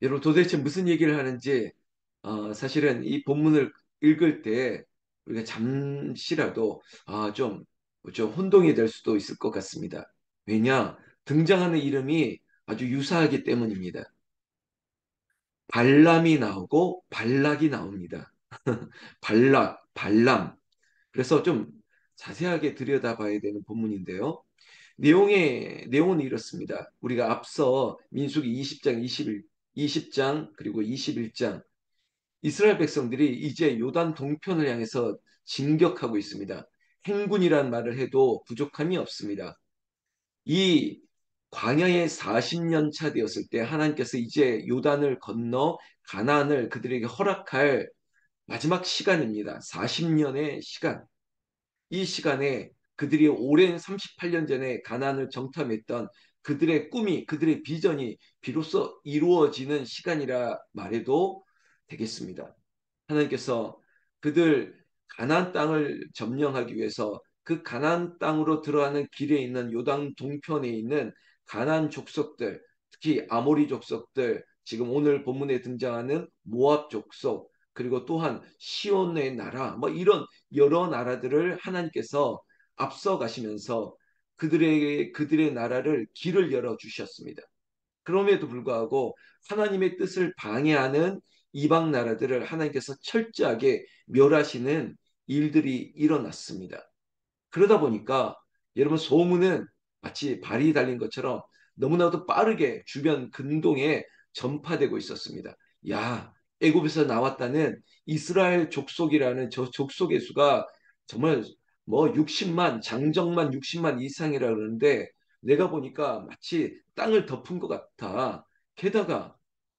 여러분 도대체 무슨 얘기를 하는지 사실은 이 본문을 읽을 때 우리가 잠시라도 좀 혼동이 될 수도 있을 것 같습니다. 왜냐? 등장하는 이름이 아주 유사하기 때문입니다. 발람이 나오고 발락이 나옵니다. 발락, 발람. 그래서 좀 자세하게 들여다봐야 되는 본문인데요. 내용은 이렇습니다. 우리가 앞서 민수기 20장, 20장 그리고 21장 이스라엘 백성들이 이제 요단 동편을 향해서 진격하고 있습니다. 행군이란 말을 해도 부족함이 없습니다. 이 광야에 40년 차 되었을 때 하나님께서 이제 요단을 건너 가나안을 그들에게 허락할 마지막 시간입니다. 40년의 시간. 이 시간에 그들이 오랜 38년 전에 가나안을 정탐했던 그들의 꿈이, 그들의 비전이 비로소 이루어지는 시간이라 말해도 되겠습니다. 하나님께서 그들 가나안 땅을 점령하기 위해서 그 가나안 땅으로 들어가는 길에 있는 요단 동편에 있는 가나안 족속들, 특히 아모리 족속들, 지금 오늘 본문에 등장하는 모압 족속, 그리고 또한 시온의 나라, 뭐 이런 여러 나라들을 하나님께서 앞서 가시면서 그들의 나라를 길을 열어 주셨습니다. 그럼에도 불구하고 하나님의 뜻을 방해하는 이방 나라들을 하나님께서 철저하게 멸하시는 일들이 일어났습니다. 그러다 보니까 여러분 소문은 마치 발이 달린 것처럼 너무나도 빠르게 주변 근동에 전파되고 있었습니다. 야, 애굽에서 나왔다는 이스라엘 족속이라는 저 족속의 수가 정말 뭐 60만, 장정만 60만 이상이라 그러는데 내가 보니까 마치 땅을 덮은 것 같아. 게다가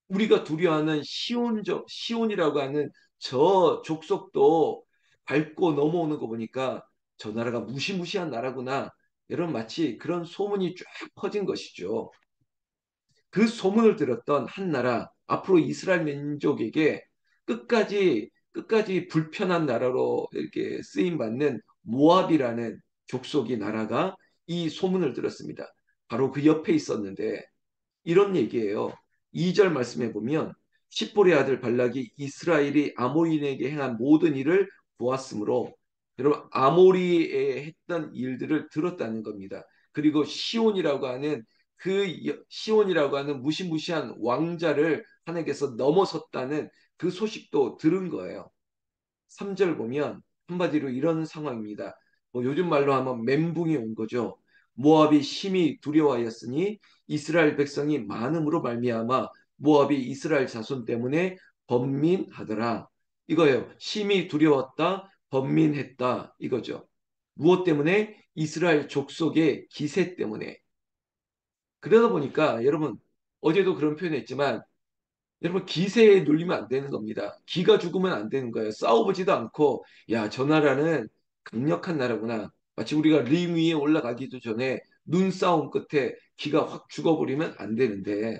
우리가 두려워하는 시온이라고 하는 저 족속도 밟고 넘어오는 거 보니까 저 나라가 무시무시한 나라구나. 여러분 마치 그런 소문이 쫙 퍼진 것이죠. 그 소문을 들었던 한 나라, 앞으로 이스라엘 민족에게 끝까지 불편한 나라로 이렇게 쓰임 받는 모압이라는 족속의 나라가 이 소문을 들었습니다. 바로 그 옆에 있었는데 이런 얘기예요. 2절 말씀해 보면 십볼의 아들 발락이 이스라엘이 아모리에게 행한 모든 일을 보았으므로 여러분 아모리에 했던 일들을 들었다는 겁니다. 그리고 시온이라고 하는 무시무시한 왕자를 하나님께서 넘어섰다는 그 소식도 들은 거예요. 3절 보면 한마디로 이런 상황입니다. 뭐 요즘 말로 하면 멘붕이 온 거죠. 모압이 심히 두려워하였으니 이스라엘 백성이 많음으로 말미암아 모압이 이스라엘 자손 때문에 번민하더라. 이거예요. 심히 두려웠다, 번민했다 이거죠. 무엇 때문에? 이스라엘 족속의 기세 때문에. 그러다 보니까 여러분 어제도 그런 표현했지만 여러분 기세에 눌리면 안 되는 겁니다. 기가 죽으면 안 되는 거예요. 싸워보지도 않고 야, 저 나라는 강력한 나라구나. 마치 우리가 링 위에 올라가기도 전에 눈싸움 끝에 기가 확 죽어버리면 안 되는데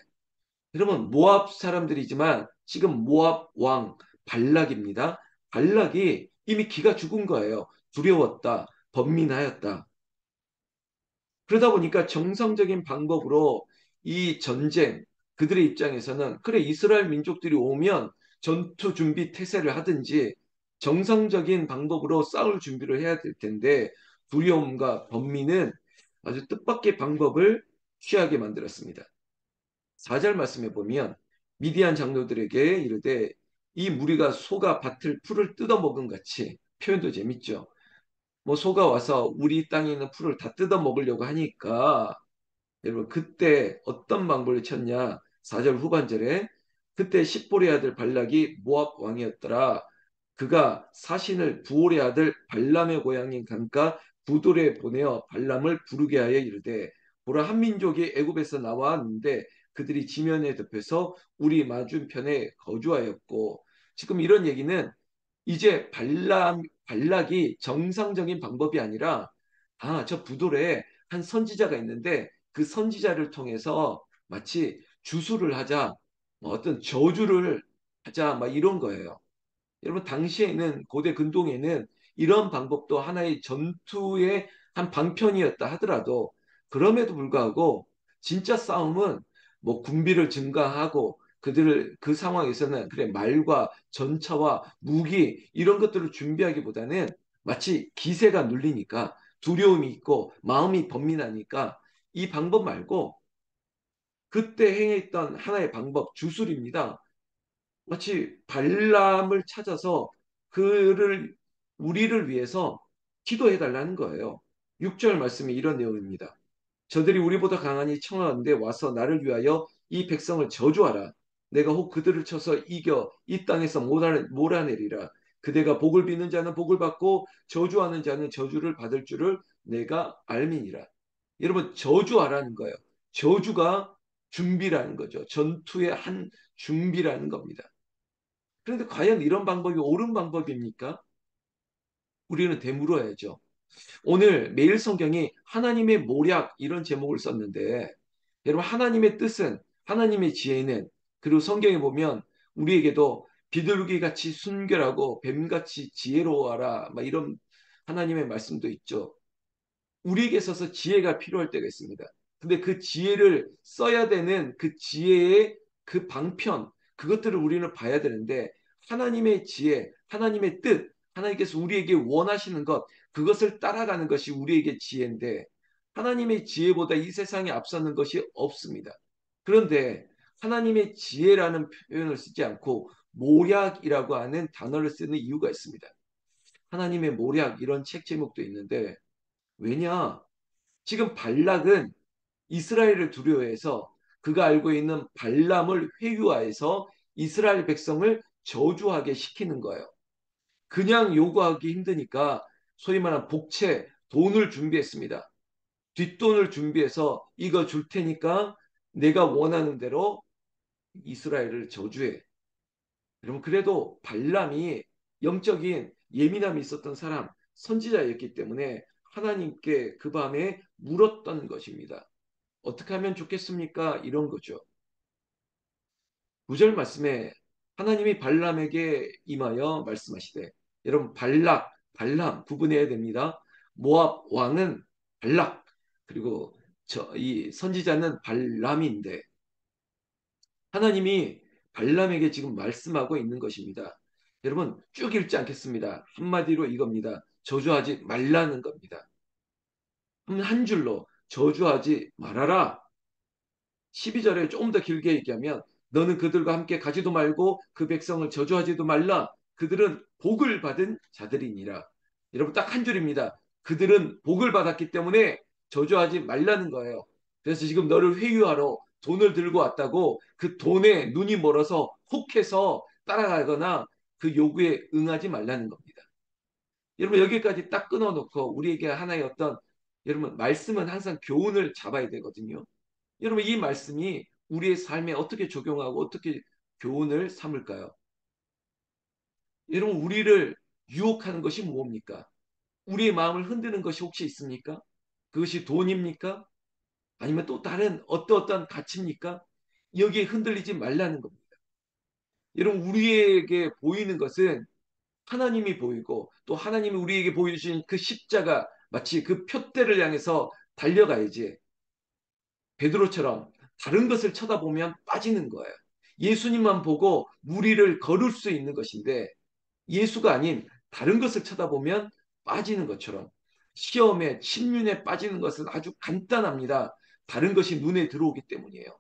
여러분 모압 사람들이지만 지금 모압 왕 발락입니다. 발락이 이미 기가 죽은 거예요. 두려웠다. 번민하였다. 그러다 보니까 정상적인 방법으로 이 전쟁, 그들의 입장에서는 그래 이스라엘 민족들이 오면 전투 준비 태세를 하든지 정상적인 방법으로 싸울 준비를 해야 될 텐데 두려움과 번민은 아주 뜻밖의 방법을 취하게 만들었습니다. 4절 말씀에 보면 미디안 장로들에게 이르되 이 무리가 소가 밭을 풀을 뜯어먹은 같이 표현도 재밌죠. 뭐 소가 와서 우리 땅에 있는 풀을 다 뜯어 먹으려고 하니까 여러분 그때 어떤 방법을 쳤냐? 4절 후반절에 그때 십볼의 아들 발락이 모압 왕이었더라. 그가 사신을 부올의 아들 발람의 고향인 강가 부돌에 보내어 발람을 부르게 하여 이르되 보라 한 민족이 애굽에서 나왔는데 그들이 지면에 덮여서 우리 맞은편에 거주하였고 지금 이런 얘기는 이제 발락이 정상적인 방법이 아니라 저 부돌에 한 선지자가 있는데 그 선지자를 통해서 마치 주술을 하자, 뭐 어떤 저주를 하자, 막 이런 거예요. 여러분, 당시에는 고대 근동에는 이런 방법도 하나의 전투의 한 방편이었다 하더라도 그럼에도 불구하고 진짜 싸움은 뭐 군비를 증강하고 그들을 그 상황에서는 그래 말과 전차와 무기 이런 것들을 준비하기보다는 마치 기세가 눌리니까 두려움이 있고 마음이 번민하니까 이 방법 말고 그때 행했던 하나의 방법 주술입니다. 마치 발람을 찾아서 그를 우리를 위해서 기도해 달라는 거예요. 6절 말씀이 이런 내용입니다. 저들이 우리보다 강하니 청하건대 와서 나를 위하여 이 백성을 저주하라. 내가 혹 그들을 쳐서 이겨 이 땅에서 몰아내리라. 그대가 복을 비는 자는 복을 받고 저주하는 자는 저주를 받을 줄을 내가 알미니라. 여러분 저주하라는 거예요. 저주가 준비라는 거죠. 전투의 한 준비라는 겁니다. 그런데 과연 이런 방법이 옳은 방법입니까? 우리는 되물어야죠. 오늘 매일 성경이 하나님의 모략 이런 제목을 썼는데 여러분 하나님의 뜻은 하나님의 지혜는 그리고 성경에 보면 우리에게도 비둘기 같이 순결하고 뱀같이 지혜로워하라 막 이런 하나님의 말씀도 있죠. 우리에게 있어서 지혜가 필요할 때가 있습니다. 근데 그 지혜를 써야 되는 그 지혜의 그 방편, 그것들을 우리는 봐야 되는데 하나님의 지혜, 하나님의 뜻, 하나님께서 우리에게 원하시는 것, 그것을 따라가는 것이 우리에게 지혜인데 하나님의 지혜보다 이 세상에 앞서는 것이 없습니다. 그런데 하나님의 지혜라는 표현을 쓰지 않고 모략이라고 하는 단어를 쓰는 이유가 있습니다. 하나님의 모략 이런 책 제목도 있는데 왜냐? 지금 발락은 이스라엘을 두려워해서 그가 알고 있는 발람을 회유하여서 이스라엘 백성을 저주하게 시키는 거예요. 그냥 요구하기 힘드니까 소위 말하는 복채, 돈을 준비했습니다. 뒷돈을 준비해서 이거 줄 테니까 내가 원하는 대로 이스라엘을 저주해. 여러분 그래도 발람이 영적인 예민함이 있었던 사람, 선지자였기 때문에 하나님께 그 밤에 물었던 것입니다. 어떻게 하면 좋겠습니까? 이런 거죠. 9절 말씀에 하나님이 발람에게 임하여 말씀하시되 여러분 발락, 발람 구분해야 됩니다. 모압 왕은 발락 그리고 이 선지자는 발람인데 하나님이 발람에게 지금 말씀하고 있는 것입니다. 여러분 쭉 읽지 않겠습니다. 한마디로 이겁니다. 저주하지 말라는 겁니다. 한 줄로 저주하지 말아라. 12절에 조금 더 길게 얘기하면 너는 그들과 함께 가지도 말고 그 백성을 저주하지도 말라. 그들은 복을 받은 자들이니라. 여러분 딱 한 줄입니다. 그들은 복을 받았기 때문에 저주하지 말라는 거예요. 그래서 지금 너를 회유하러 돈을 들고 왔다고 그 돈에 눈이 멀어서 혹해서 따라가거나 그 요구에 응하지 말라는 겁니다. 여러분 여기까지 딱 끊어놓고 우리에게 하나의 어떤 여러분 말씀은 항상 교훈을 잡아야 되거든요. 여러분 이 말씀이 우리의 삶에 어떻게 적용하고 어떻게 교훈을 삼을까요? 여러분 우리를 유혹하는 것이 뭡니까? 우리의 마음을 흔드는 것이 혹시 있습니까? 그것이 돈입니까? 아니면 또 다른 어떠한 가치입니까? 여기에 흔들리지 말라는 겁니다. 여러분 우리에게 보이는 것은 하나님이 보이고 또 하나님이 우리에게 보여주신 그 십자가 마치 그 표대를 향해서 달려가야지 베드로처럼 다른 것을 쳐다보면 빠지는 거예요. 예수님만 보고 무리를 걸을 수 있는 것인데 예수가 아닌 다른 것을 쳐다보면 빠지는 것처럼 시험에 침륜에 빠지는 것은 아주 간단합니다. 다른 것이 눈에 들어오기 때문이에요.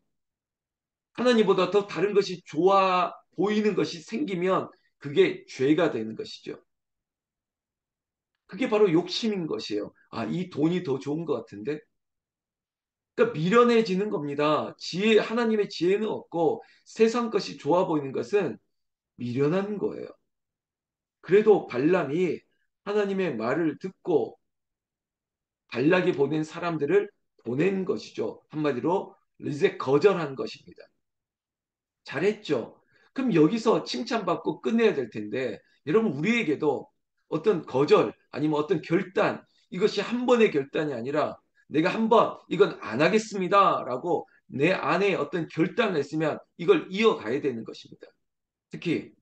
하나님보다 더 다른 것이 좋아 보이는 것이 생기면 그게 죄가 되는 것이죠. 그게 바로 욕심인 것이에요. 아, 이 돈이 더 좋은 것 같은데 그러니까 미련해지는 겁니다. 지혜, 하나님의 지혜는 없고 세상 것이 좋아 보이는 것은 미련한 거예요. 그래도 발람이 하나님의 말을 듣고 발락이 보낸 사람들을 보낸 것이죠. 한마디로 이제 거절한 것입니다. 잘했죠. 그럼 여기서 칭찬받고 끝내야 될 텐데 여러분 우리에게도 어떤 거절 아니면 어떤 결단 이것이 한 번의 결단이 아니라 내가 한 번 이건 안 하겠습니다라고 내 안에 어떤 결단을 했으면 이걸 이어가야 되는 것입니다. 특히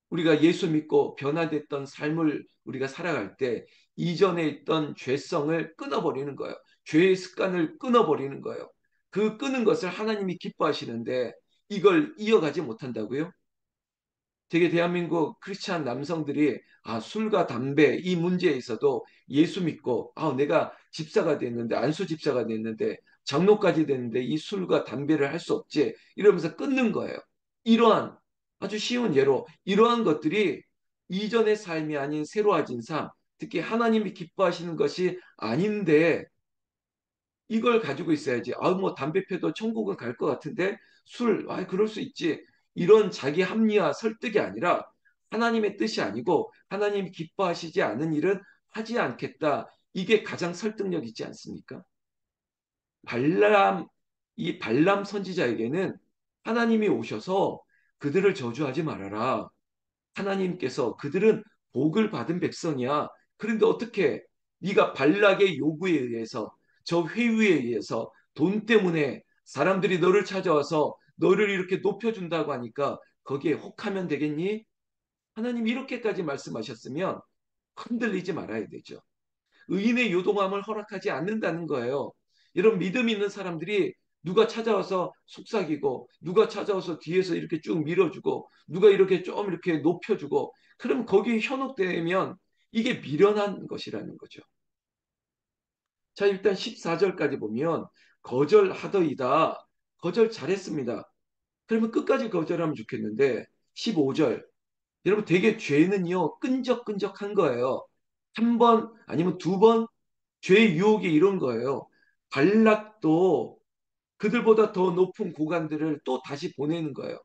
우리가 예수 믿고 변화됐던 삶을 우리가 살아갈 때 이전에 있던 죄성을 끊어버리는 거예요. 죄의 습관을 끊어버리는 거예요. 그 끄는 것을 하나님이 기뻐하시는데 이걸 이어가지 못한다고요? 되게 대한민국 크리스찬 남성들이 술과 담배 이 문제에 있어도 예수 믿고 내가 집사가 됐는데 안수 집사가 됐는데 장로까지 됐는데 이 술과 담배를 할 수 없지 이러면서 끊는 거예요. 이러한 아주 쉬운 예로 이러한 것들이 이전의 삶이 아닌 새로워진 삶, 특히 하나님이 기뻐하시는 것이 아닌데 이걸 가지고 있어야지. 뭐 담배 펴도 천국은 갈 것 같은데 그럴 수 있지. 이런 자기 합리화 설득이 아니라 하나님의 뜻이 아니고 하나님이 기뻐하시지 않은 일은 하지 않겠다. 이게 가장 설득력 있지 않습니까? 발람, 이 발람 선지자에게는 하나님이 오셔서 그들을 저주하지 말아라. 하나님께서 그들은 복을 받은 백성이야. 그런데 어떻게 네가 발락의 요구에 의해서 저 회유에 의해서 돈 때문에 사람들이 너를 찾아와서 너를 이렇게 높여준다고 하니까 거기에 혹하면 되겠니? 하나님 이렇게까지 말씀하셨으면 흔들리지 말아야 되죠. 의인의 요동함을 허락하지 않는다는 거예요. 이런 믿음 있는 사람들이 누가 찾아와서 속삭이고 누가 찾아와서 뒤에서 이렇게 쭉 밀어주고 누가 이렇게 좀 이렇게 높여주고 그럼 거기에 현혹되면 이게 미련한 것이라는 거죠. 자, 일단 14절까지 보면 거절하더이다. 거절 잘했습니다. 그러면 끝까지 거절하면 좋겠는데 15절 여러분 되게 죄는요 끈적끈적한 거예요. 한 번 아니면 두 번 죄의 유혹이 이런 거예요. 발락도 그들보다 더 높은 고관들을 또 다시 보내는 거예요.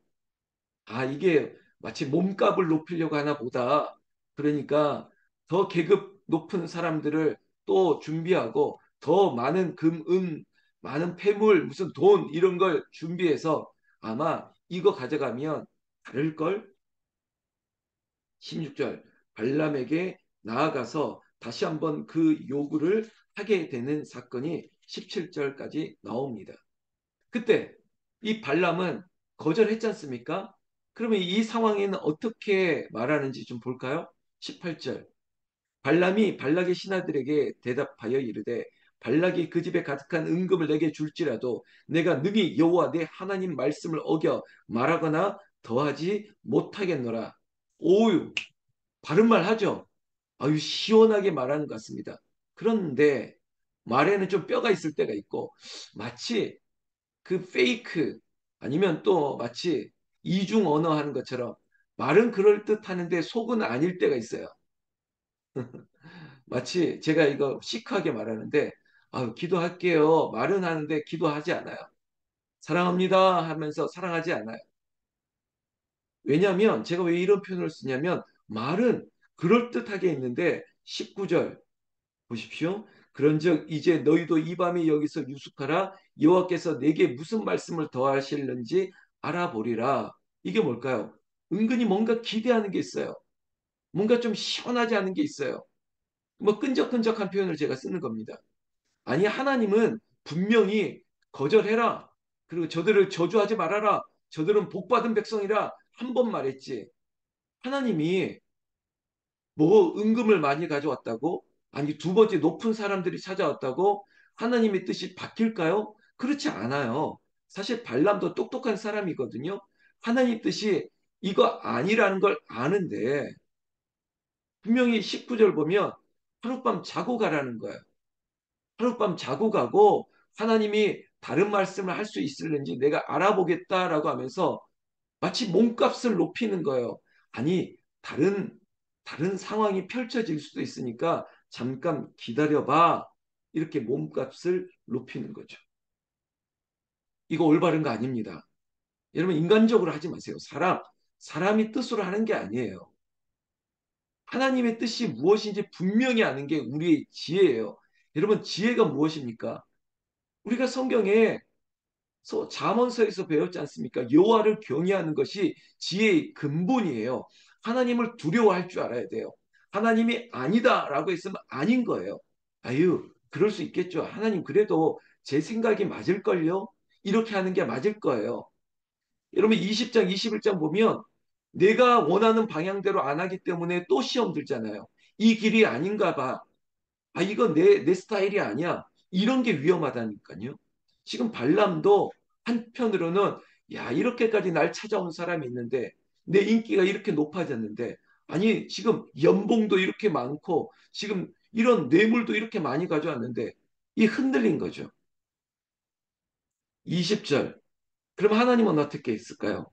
이게 마치 몸값을 높이려고 하나 보다. 그러니까 더 계급 높은 사람들을 또 준비하고 더 많은 금, 많은 폐물, 무슨 돈 이런 걸 준비해서 아마 이거 가져가면 다를걸? 16절 발람에게 나아가서 다시 한번 그 요구를 하게 되는 사건이 17절까지 나옵니다. 그때 이 발람은 거절했지 않습니까? 그러면 이 상황에는 어떻게 말하는지 좀 볼까요? 18절 발람이 발락의 신하들에게 대답하여 이르되 발락이 그 집에 가득한 은금을 내게 줄지라도 내가 능히 여호와 내 하나님 말씀을 어겨 말하거나 더하지 못하겠노라. 오유 바른 말 하죠. 시원하게 말하는 것 같습니다. 그런데 말에는 좀 뼈가 있을 때가 있고 마치 그 페이크 아니면 또 마치 이중 언어 하는 것처럼 말은 그럴듯 하는데 속은 아닐 때가 있어요. 마치 제가 이거 시크하게 말하는데 기도할게요. 말은 하는데 기도하지 않아요. 사랑합니다 하면서 사랑하지 않아요. 왜냐하면 제가 왜 이런 표현을 쓰냐면 말은 그럴듯하게 있는데 19절 보십시오. 그런즉 이제 너희도 이 밤에 여기서 유숙하라. 여호와께서 내게 무슨 말씀을 더하실는지 알아보리라. 이게 뭘까요? 은근히 뭔가 기대하는 게 있어요. 뭔가 좀 시원하지 않은 게 있어요. 뭐 끈적끈적한 표현을 제가 쓰는 겁니다. 아니 하나님은 분명히 거절해라. 그리고 저들을 저주하지 말아라. 저들은 복받은 백성이라 한 번 말했지. 하나님이 뭐 은금을 많이 가져왔다고? 아니 두 번째 높은 사람들이 찾아왔다고? 하나님의 뜻이 바뀔까요? 그렇지 않아요. 사실 발람도 똑똑한 사람이거든요. 하나님 뜻이 이거 아니라는 걸 아는데 분명히 19절 보면 하룻밤 자고 가라는 거예요. 하룻밤 자고 가고 하나님이 다른 말씀을 할 수 있을는지 내가 알아보겠다라고 하면서 마치 몸값을 높이는 거예요. 아니, 다른 상황이 펼쳐질 수도 있으니까 잠깐 기다려봐. 이렇게 몸값을 높이는 거죠. 이거 올바른 거 아닙니다. 여러분, 인간적으로 하지 마세요. 사람이 뜻으로 하는 게 아니에요. 하나님의 뜻이 무엇인지 분명히 아는 게 우리의 지혜예요. 여러분, 지혜가 무엇입니까? 우리가 성경에 잠언서에서 배웠지 않습니까? 여호와를 경외하는 것이 지혜의 근본이에요. 하나님을 두려워할 줄 알아야 돼요. 하나님이 아니다라고 했으면 아닌 거예요. 그럴 수 있겠죠. 하나님 그래도 제 생각이 맞을걸요? 이렇게 하는 게 맞을 거예요. 여러분 20장, 21장 보면 내가 원하는 방향대로 안 하기 때문에 또 시험 들잖아요. 이 길이 아닌가 봐. 이건 내 스타일이 아니야. 이런 게 위험하다니까요. 지금 발람도 한편으로는 야, 이렇게까지 날 찾아온 사람이 있는데 내 인기가 이렇게 높아졌는데 아니 지금 연봉도 이렇게 많고 지금 이런 뇌물도 이렇게 많이 가져왔는데 이 흔들린 거죠. 20절. 그럼 하나님은 어떻게 했을까요?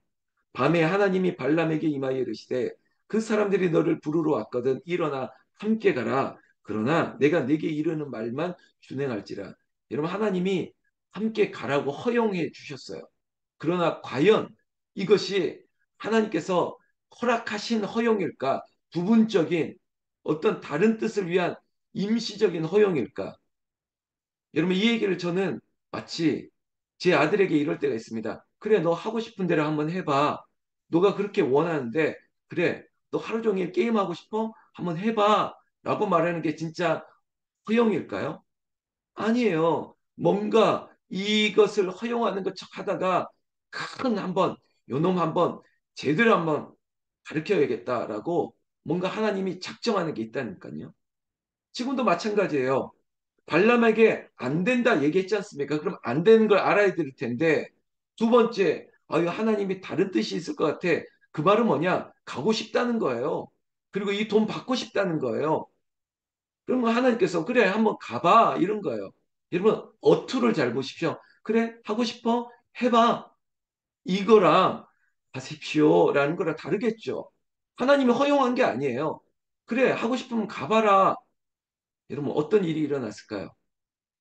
밤에 하나님이 발람에게 임하여 이르시되 그 사람들이 너를 부르러 왔거든 일어나 함께 가라. 그러나 내가 네게 이르는 말만 준행할지라. 여러분 하나님이 함께 가라고 허용해 주셨어요. 그러나 과연 이것이 하나님께서 허락하신 허용일까? 부분적인 어떤 다른 뜻을 위한 임시적인 허용일까? 여러분 이 얘기를 저는 마치 제 아들에게 이럴 때가 있습니다. 그래, 너 하고 싶은 대로 한번 해봐. 너가 그렇게 원하는데, 그래, 너 하루 종일 게임하고 싶어? 한번 해봐. 라고 말하는 게 진짜 허용일까요? 아니에요. 뭔가 이것을 허용하는 것척 하다가 큰 한번, 요놈 한번 제대로 한번 가르쳐야겠다라고 뭔가 하나님이 작정하는 게 있다니까요. 지금도 마찬가지예요. 발람에게 안 된다 얘기했지 않습니까? 그럼 안 되는 걸 알아야 될 텐데 두 번째, 아유 하나님이 다른 뜻이 있을 것 같아. 그 말은 뭐냐? 가고 싶다는 거예요. 그리고 이 돈 받고 싶다는 거예요. 그러면 하나님께서 그래 한번 가봐 이런 거예요. 여러분 어투를 잘 보십시오. 그래 하고 싶어? 해봐. 이거랑 하십시오라는 거랑 다르겠죠. 하나님이 허용한 게 아니에요. 그래 하고 싶으면 가봐라. 여러분 어떤 일이 일어났을까요?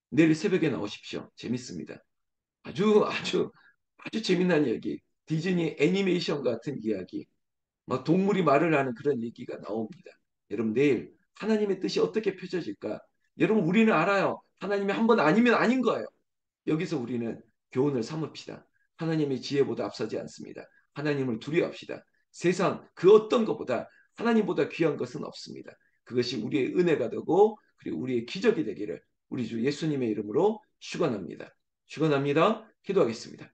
내일 새벽에 나오십시오. 재밌습니다. 아주 재미난 이야기. 디즈니 애니메이션 같은 이야기. 막 동물이 말을 하는 그런 얘기가 나옵니다. 여러분 내일 하나님의 뜻이 어떻게 펼쳐질까? 여러분 우리는 알아요. 하나님이 한 번 아니면 아닌 거예요. 여기서 우리는 교훈을 삼읍시다. 하나님의 지혜보다 앞서지 않습니다. 하나님을 두려워합시다. 세상 그 어떤 것보다 하나님보다 귀한 것은 없습니다. 그것이 우리의 은혜가 되고 그리고 우리의 기적이 되기를 우리 주 예수님의 이름으로 축원합니다. 축원합니다. 기도하겠습니다.